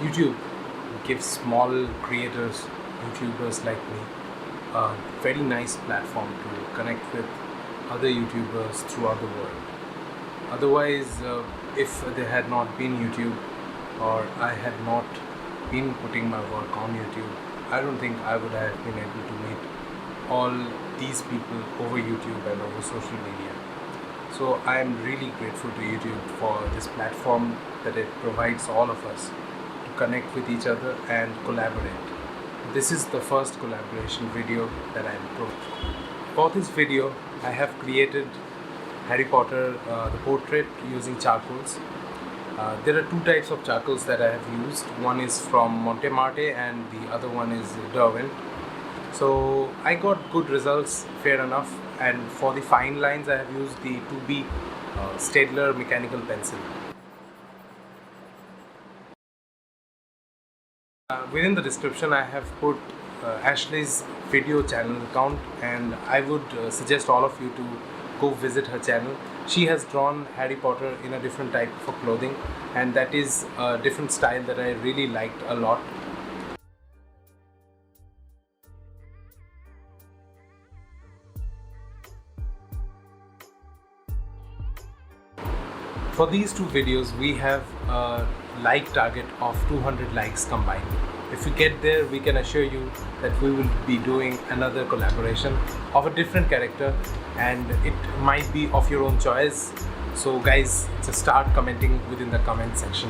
YouTube gives small creators, YouTubers like me, a very nice platform to connect with other YouTubers throughout the world. Otherwise, if there had not been YouTube or I had not been putting my work on YouTube, I don't think I would have been able to meet all these people over YouTube and over social media. So I am really grateful to YouTube for this platform that it provides all of us to connect with each other and collaborate. This is the first collaboration video that I am providing. For this video, I have created Harry Potter, the portrait using charcoals. There are two types of charcoals that I have used. One is from Montemarte and the other one is Derwent. So I got good results, fair enough. And for the fine lines, I have used the 2B Staedtler mechanical pencil. Within the description, I have put Ashley's video channel account, and I would suggest all of you to go visit her channel. She has drawn Harry Potter in a different type of clothing, and that is a different style that I really liked a lot. For these two videos, we have a like target of 200 likes combined. If we get there, we can assure you that we will be doing another collaboration of a different character, and it might be of your own choice. So guys, just start commenting within the comment section.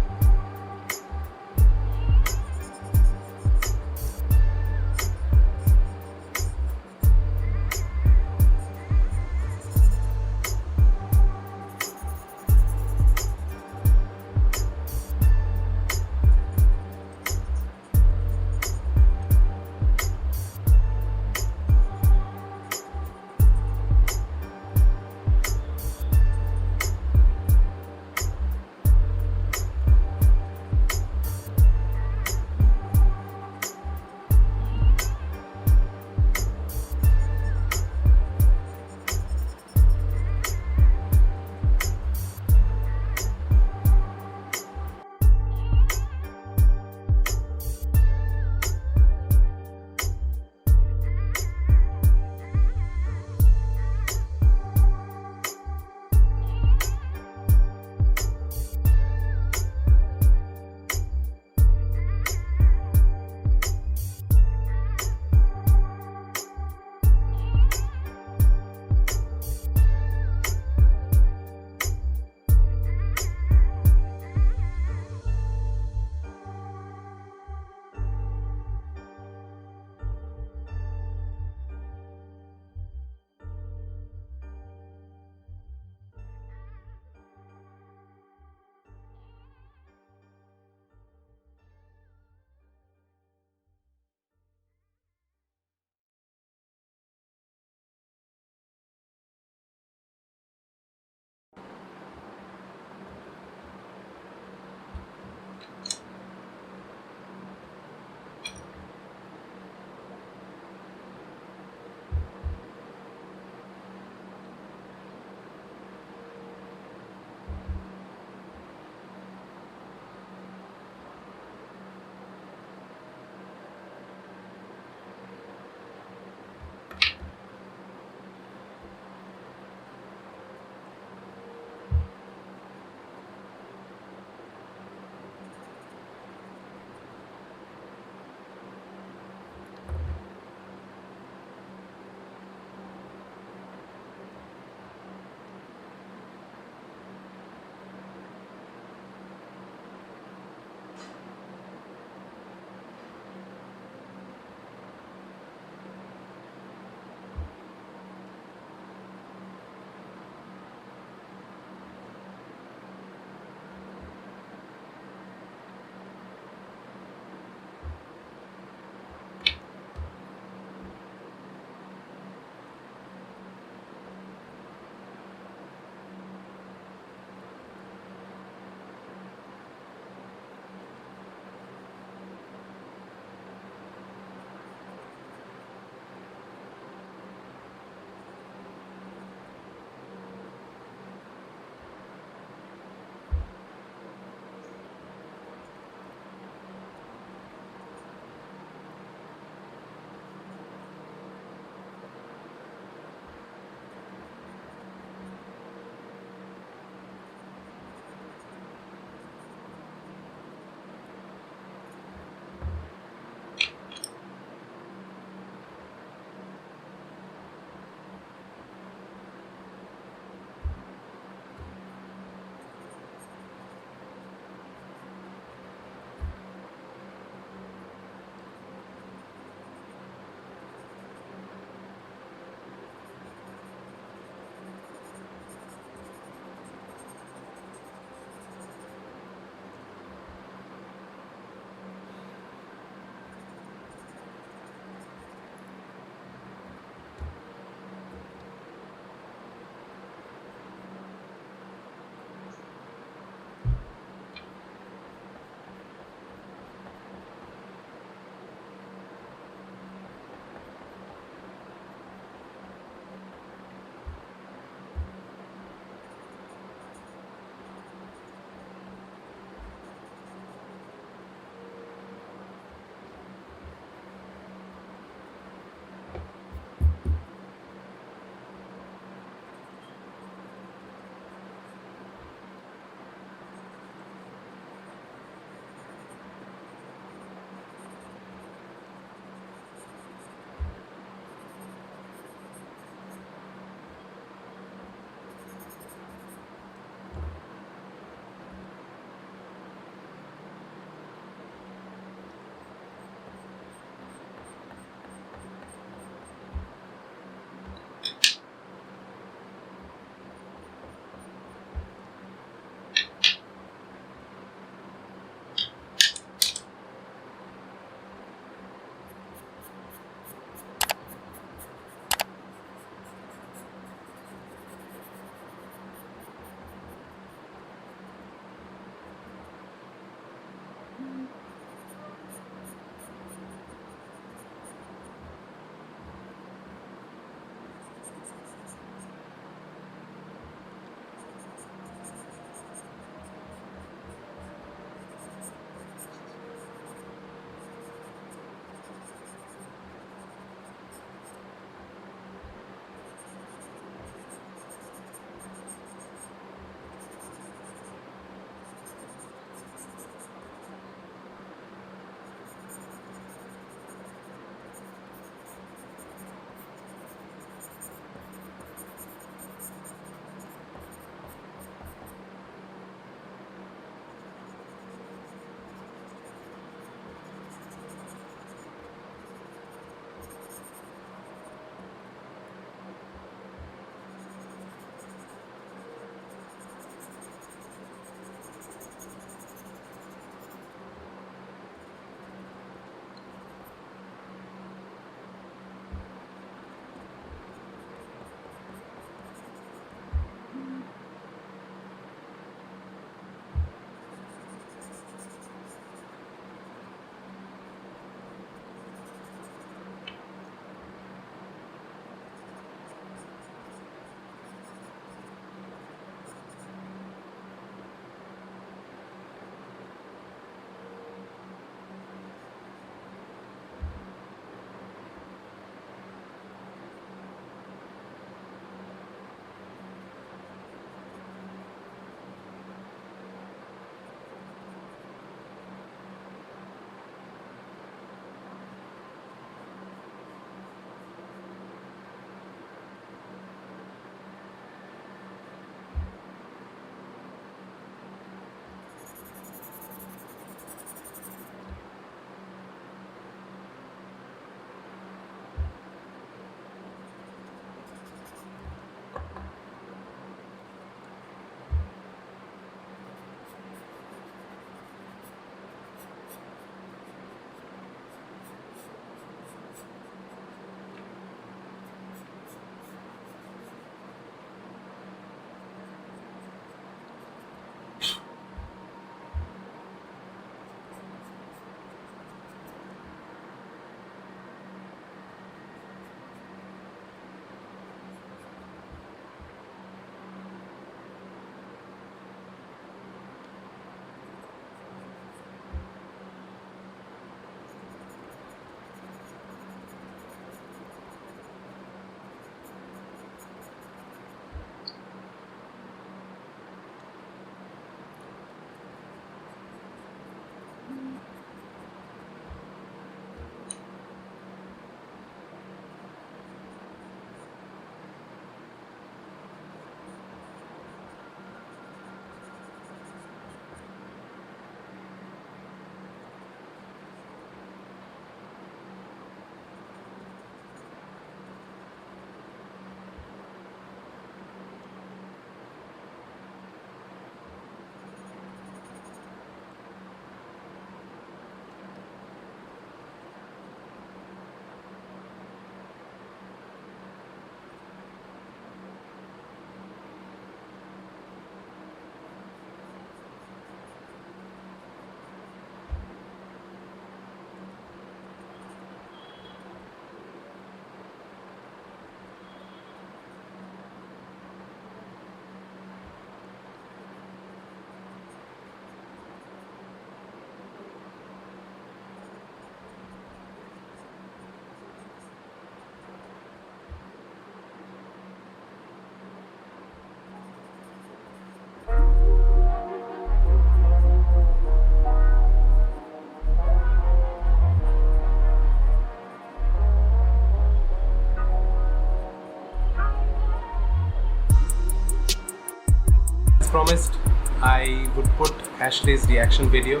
Ashley's reaction video.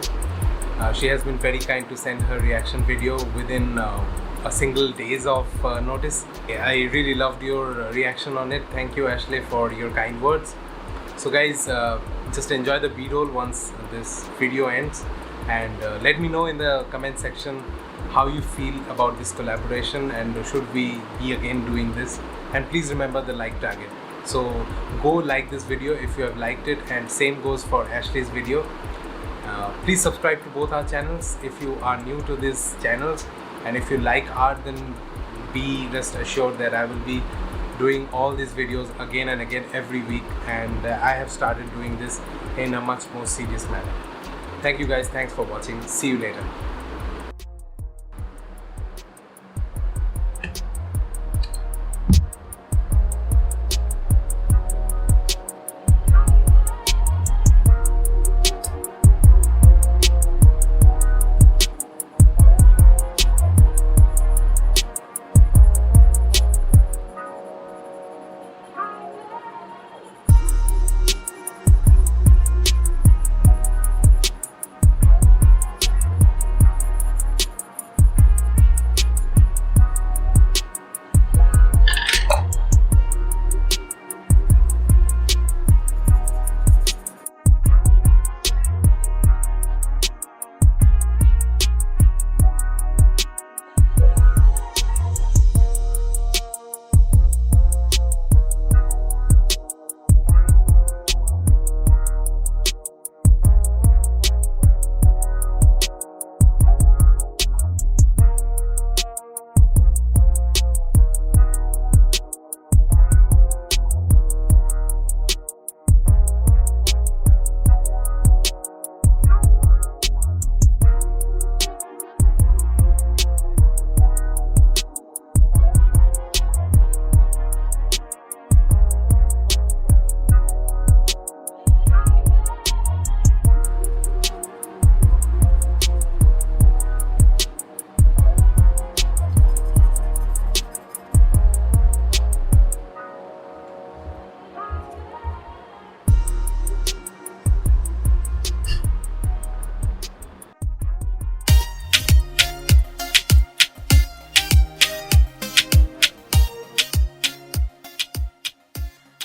She has been very kind to send her reaction video within a single days of notice. I really loved your reaction on it. Thank you, Ashley, for your kind words. So guys, just enjoy the b-roll once this video ends, and let me know in the comment section how you feel about this collaboration and should we be again doing this. And please remember the like target. So go like this video if you have liked it, and same goes for Ashley's video. Please subscribe to both our channels if you are new to these channels, and if you like art, then be rest assured that I will be doing all these videos again and again every week, and I have started doing this in a much more serious manner. Thank you guys, thanks for watching, see you later.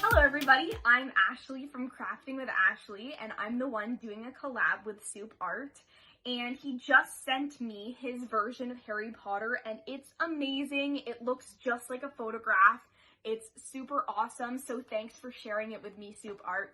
Hello everybody, I'm Ashley from Crafting with Ashley, and I'm the one doing a collab with soupart, and he just sent me his version of Harry Potter, and it's amazing. It looks just like a photograph. It's super awesome, so thanks for sharing it with me, soupart.